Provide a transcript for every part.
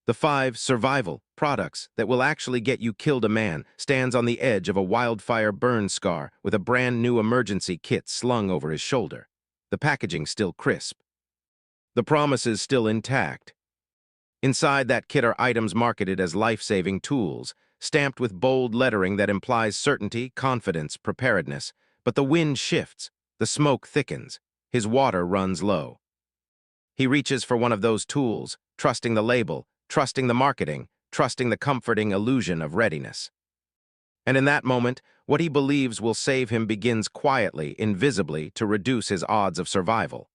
The 5 survival products that will actually get you killed a man stands on the edge of a wildfire burn scar with a brand new emergency kit slung over his shoulder. The packaging still crisp. The promises still intact. Inside that kit are items marketed as life-saving tools, stamped with bold lettering that implies certainty, confidence, preparedness. But the wind shifts, the smoke thickens, his water runs low. He reaches for one of those tools, trusting the label, trusting the marketing, trusting the comforting illusion of readiness. And in that moment, what he believes will save him begins quietly, invisibly, to reduce his odds of survival.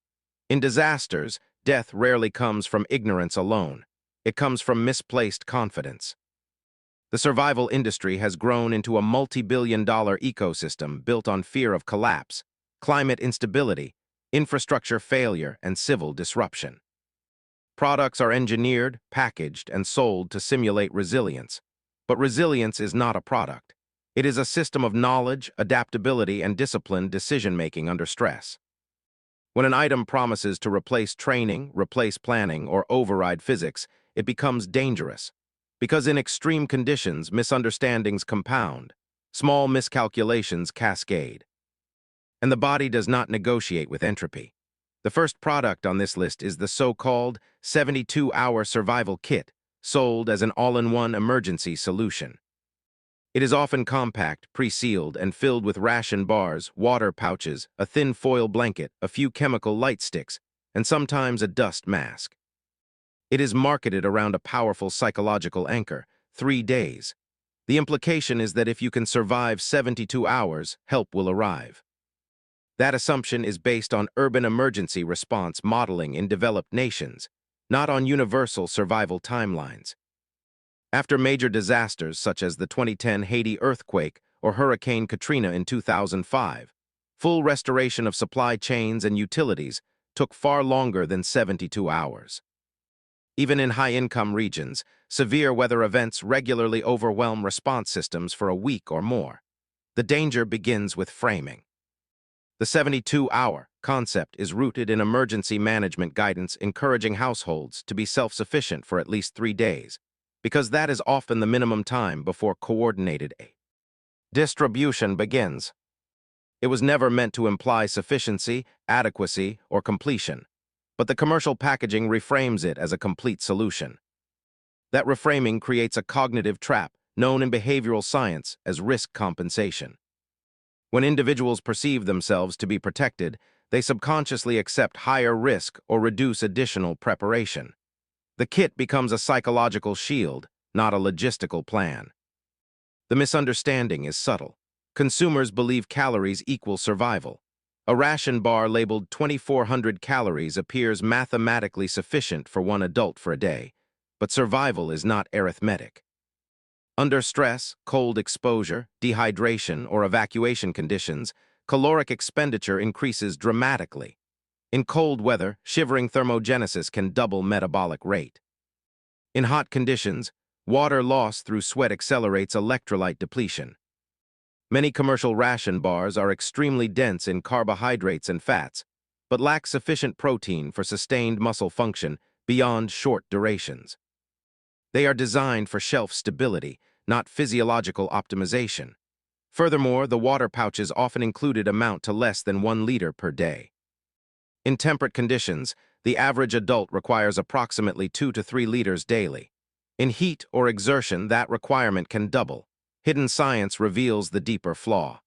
In disasters, death rarely comes from ignorance alone. It comes from misplaced confidence. The survival industry has grown into a multi-billion-dollar ecosystem built on fear of collapse, climate instability, infrastructure failure, and civil disruption. Products are engineered, packaged, and sold to simulate resilience. But resilience is not a product. It is a system of knowledge, adaptability, and disciplined decision-making under stress. When an item promises to replace training, replace planning, or override physics, it becomes dangerous. Because in extreme conditions, misunderstandings compound, small miscalculations cascade. And the body does not negotiate with entropy. The first product on this list is the so-called 72-hour survival kit, sold as an all-in-one emergency solution. It is often compact, pre-sealed, and filled with ration bars, water pouches, a thin foil blanket, a few chemical light sticks, and sometimes a dust mask. It is marketed around a powerful psychological anchor, 3 days. The implication is that if you can survive 72 hours, help will arrive. That assumption is based on urban emergency response modeling in developed nations, not on universal survival timelines. After major disasters such as the 2010 Haiti earthquake or Hurricane Katrina in 2005, full restoration of supply chains and utilities took far longer than 72 hours. Even in high-income regions, severe weather events regularly overwhelm response systems for a week or more. The danger begins with framing. The 72-hour concept is rooted in emergency management guidance encouraging households to be self-sufficient for at least 3 days, because that is often the minimum time before coordinated aid distribution begins. It was never meant to imply sufficiency, adequacy, or completion, but the commercial packaging reframes it as a complete solution. That reframing creates a cognitive trap known in behavioral science as risk compensation. When individuals perceive themselves to be protected, they subconsciously accept higher risk or reduce additional preparation. The kit becomes a psychological shield, not a logistical plan. The misunderstanding is subtle. Consumers believe calories equal survival. A ration bar labeled 2,400 calories appears mathematically sufficient for one adult for a day, but survival is not arithmetic. Under stress, cold exposure, dehydration, or evacuation conditions, caloric expenditure increases dramatically. In cold weather, shivering thermogenesis can double metabolic rate. In hot conditions, water loss through sweat accelerates electrolyte depletion. Many commercial ration bars are extremely dense in carbohydrates and fats, but lack sufficient protein for sustained muscle function beyond short durations. They are designed for shelf stability, not physiological optimization. Furthermore, the water pouches often included amount to less than 1 liter per day. In temperate conditions, the average adult requires approximately 2 to 3 liters daily. In heat or exertion, that requirement can double. Hidden science reveals the deeper flaw.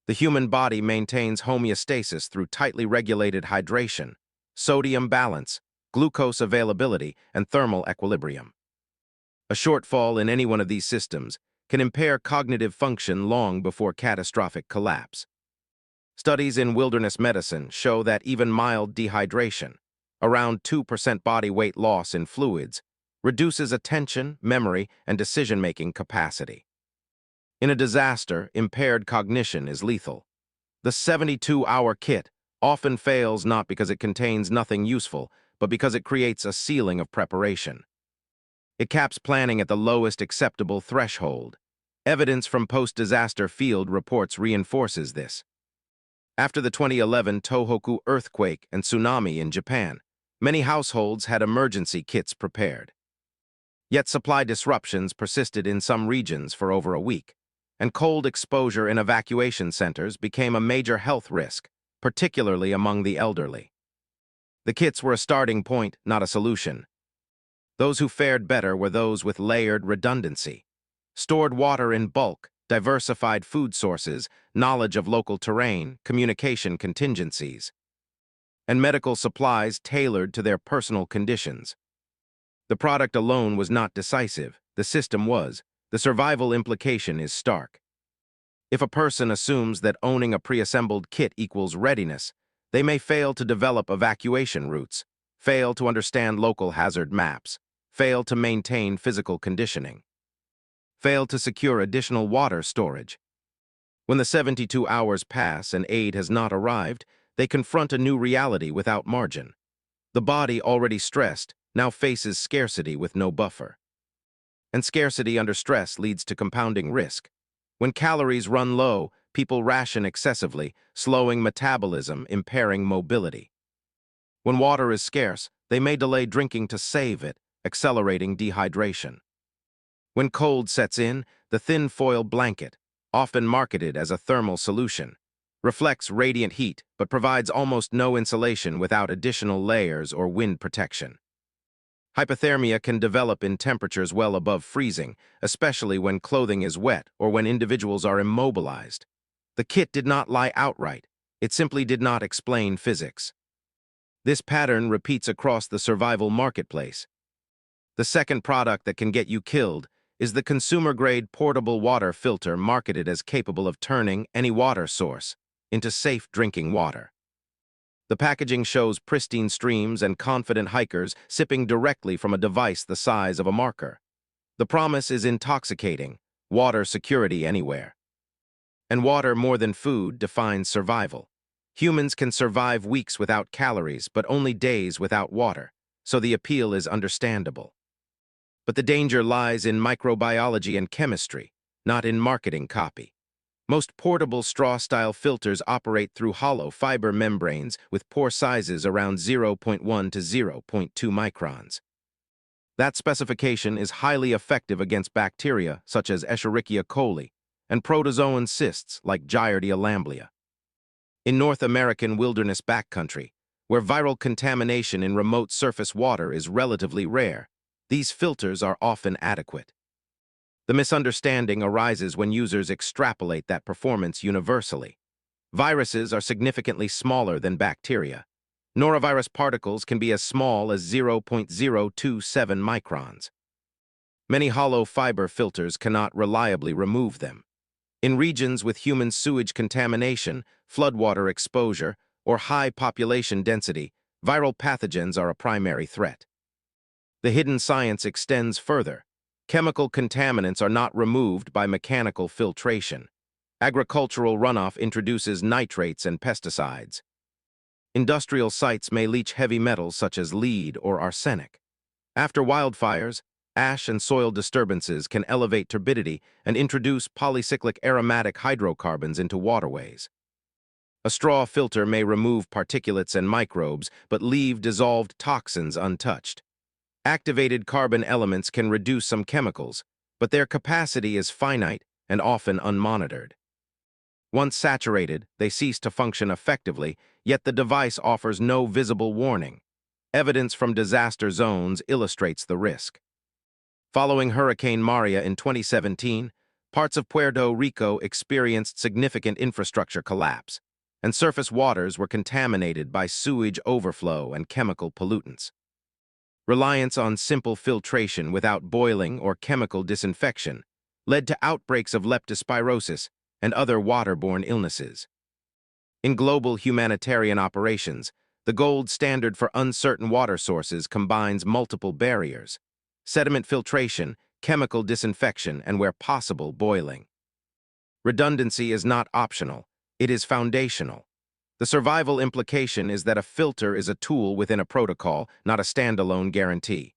The human body maintains homeostasis through tightly regulated hydration, sodium balance, glucose availability, and thermal equilibrium. A shortfall in any one of these systems can impair cognitive function long before catastrophic collapse. Studies in wilderness medicine show that even mild dehydration, around 2% body weight loss in fluids, reduces attention, memory, and decision-making capacity. In a disaster, impaired cognition is lethal. The 72-hour kit often fails not because it contains nothing useful, but because it creates a ceiling of preparation. It caps planning at the lowest acceptable threshold. Evidence from post-disaster field reports reinforces this. After the 2011 Tohoku earthquake and tsunami in Japan, many households had emergency kits prepared. Yet supply disruptions persisted in some regions for over a week, and cold exposure in evacuation centers became a major health risk, particularly among the elderly. The kits were a starting point, not a solution. Those who fared better were those with layered redundancy. Stored water in bulk, diversified food sources, knowledge of local terrain, communication contingencies, and medical supplies tailored to their personal conditions. The product alone was not decisive, the system was. The survival implication is stark. If a person assumes that owning a pre-assembled kit equals readiness, they may fail to develop evacuation routes, fail to understand local hazard maps, fail to maintain physical conditioning, fail to secure additional water storage. When the 72 hours pass and aid has not arrived, they confront a new reality without margin. The body, already stressed, now faces scarcity with no buffer. And scarcity under stress leads to compounding risk. When calories run low, people ration excessively, slowing metabolism, impairing mobility. When water is scarce, they may delay drinking to save it, accelerating dehydration. When cold sets in, the thin foil blanket, often marketed as a thermal solution, reflects radiant heat but provides almost no insulation without additional layers or wind protection. Hypothermia can develop in temperatures well above freezing, especially when clothing is wet or when individuals are immobilized. The kit did not lie outright, it simply did not explain physics. This pattern repeats across the survival marketplace. The second product that can get you killed is the consumer-grade portable water filter marketed as capable of turning any water source into safe drinking water. The packaging shows pristine streams and confident hikers sipping directly from a device the size of a marker. The promise is intoxicating: water security anywhere. And water more than food defines survival. Humans can survive weeks without calories, but only days without water, so the appeal is understandable. But the danger lies in microbiology and chemistry, not in marketing copy. Most portable straw-style filters operate through hollow fiber membranes with pore sizes around 0.1 to 0.2 microns. That specification is highly effective against bacteria such as Escherichia coli and protozoan cysts like Giardia lamblia. In North American wilderness backcountry, where viral contamination in remote surface water is relatively rare, these filters are often adequate. The misunderstanding arises when users extrapolate that performance universally. Viruses are significantly smaller than bacteria. Norovirus particles can be as small as 0.027 microns. Many hollow fiber filters cannot reliably remove them. In regions with human sewage contamination, floodwater exposure, or high population density, viral pathogens are a primary threat. The hidden science extends further. Chemical contaminants are not removed by mechanical filtration. Agricultural runoff introduces nitrates and pesticides. Industrial sites may leach heavy metals such as lead or arsenic. After wildfires, ash and soil disturbances can elevate turbidity and introduce polycyclic aromatic hydrocarbons into waterways. A straw filter may remove particulates and microbes, but leave dissolved toxins untouched. Activated carbon elements can reduce some chemicals, but their capacity is finite and often unmonitored. Once saturated, they cease to function effectively, yet the device offers no visible warning. Evidence from disaster zones illustrates the risk. Following Hurricane Maria in 2017, parts of Puerto Rico experienced significant infrastructure collapse, and surface waters were contaminated by sewage overflow and chemical pollutants. Reliance on simple filtration without boiling or chemical disinfection led to outbreaks of leptospirosis and other waterborne illnesses. In global humanitarian operations, the gold standard for uncertain water sources combines multiple barriers: sediment filtration, chemical disinfection, and where possible, boiling. Redundancy is not optional, it is foundational. The survival implication is that a filter is a tool within a protocol, not a standalone guarantee.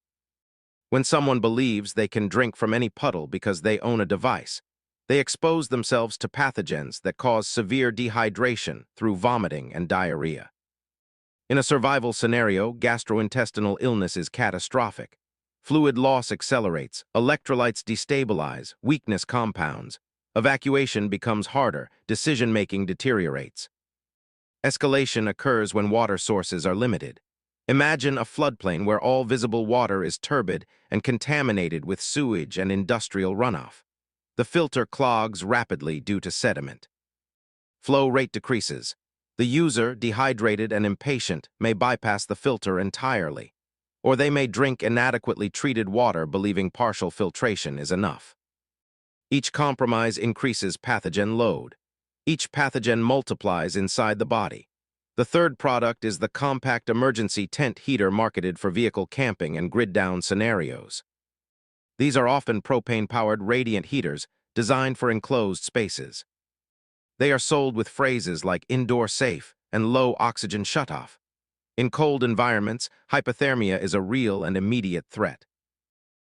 When someone believes they can drink from any puddle because they own a device, they expose themselves to pathogens that cause severe dehydration through vomiting and diarrhea. In a survival scenario, gastrointestinal illness is catastrophic. Fluid loss accelerates, electrolytes destabilize, weakness compounds. Evacuation becomes harder, decision-making deteriorates. Escalation occurs when water sources are limited. Imagine a floodplain where all visible water is turbid and contaminated with sewage and industrial runoff. The filter clogs rapidly due to sediment. Flow rate decreases. The user, dehydrated and impatient, may bypass the filter entirely, or they may drink inadequately treated water believing partial filtration is enough. Each compromise increases pathogen load. Each pathogen multiplies inside the body. The third product is the compact emergency tent heater marketed for vehicle camping and grid-down scenarios. These are often propane-powered radiant heaters designed for enclosed spaces. They are sold with phrases like indoor safe and low oxygen shutoff. In cold environments, hypothermia is a real and immediate threat.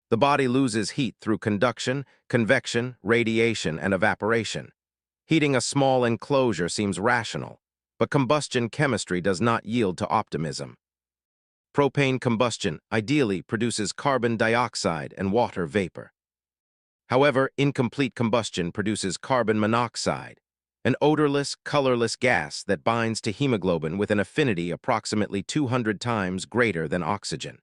The body loses heat through conduction, convection, radiation, and evaporation. Heating a small enclosure seems rational, but combustion chemistry does not yield to optimism. Propane combustion ideally produces carbon dioxide and water vapor. However, incomplete combustion produces carbon monoxide, an odorless, colorless gas that binds to hemoglobin with an affinity approximately 200 times greater than oxygen.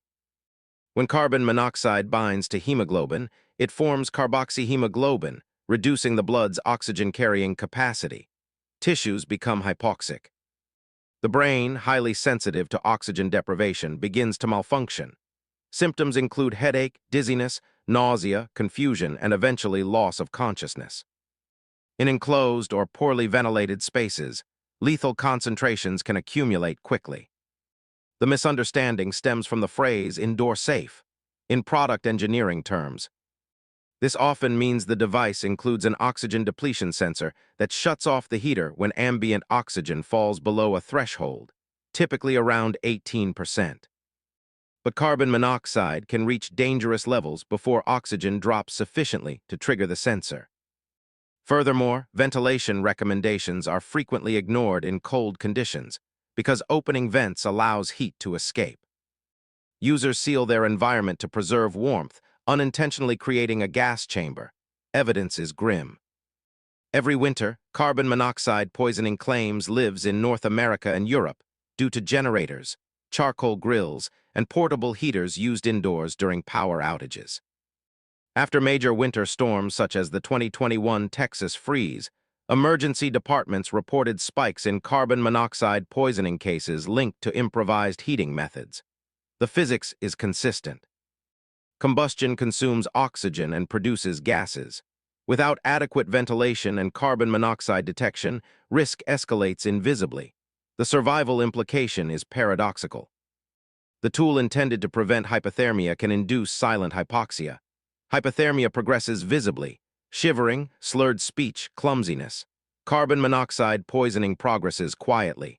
When carbon monoxide binds to hemoglobin, it forms carboxyhemoglobin, reducing the blood's oxygen-carrying capacity. Tissues become hypoxic. The brain, highly sensitive to oxygen deprivation, begins to malfunction. Symptoms include headache, dizziness, nausea, confusion, and eventually loss of consciousness. In enclosed or poorly ventilated spaces, lethal concentrations can accumulate quickly. The misunderstanding stems from the phrase indoor safe. In product engineering terms, this often means the device includes an oxygen depletion sensor that shuts off the heater when ambient oxygen falls below a threshold, typically around 18%. But carbon monoxide can reach dangerous levels before oxygen drops sufficiently to trigger the sensor. Furthermore, ventilation recommendations are frequently ignored in cold conditions because opening vents allows heat to escape. Users seal their environment to preserve warmth, unintentionally creating a gas chamber. Evidence is grim. Every winter, carbon monoxide poisoning claims lives in North America and Europe due to generators, charcoal grills, and portable heaters used indoors during power outages. After major winter storms such as the 2021 Texas freeze, emergency departments reported spikes in carbon monoxide poisoning cases linked to improvised heating methods. The physics is consistent. Combustion consumes oxygen and produces gases. Without adequate ventilation and carbon monoxide detection, risk escalates invisibly. The survival implication is paradoxical. The tool intended to prevent hypothermia can induce silent hypoxia. Hypothermia progresses visibly: shivering, slurred speech, clumsiness. Carbon monoxide poisoning progresses quietly.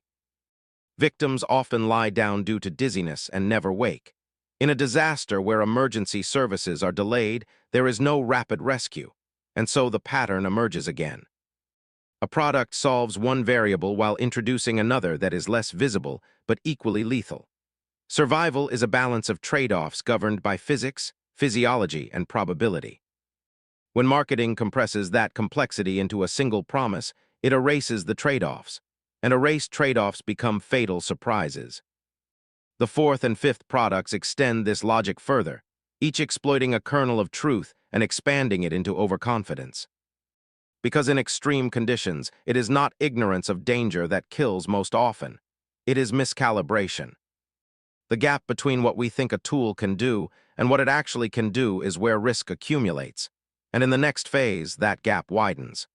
Victims often lie down due to dizziness and never wake. In a disaster where emergency services are delayed, there is no rapid rescue, and so the pattern emerges again. A product solves one variable while introducing another that is less visible but equally lethal. Survival is a balance of trade-offs governed by physics, physiology, and probability. When marketing compresses that complexity into a single promise, it erases the trade-offs, and erased trade-offs become fatal surprises. The fourth and fifth products extend this logic further, each exploiting a kernel of truth and expanding it into overconfidence. Because in extreme conditions, it is not ignorance of danger that kills most often. It is miscalibration. The gap between what we think a tool can do and what it actually can do is where risk accumulates, and in the next phase, that gap widens.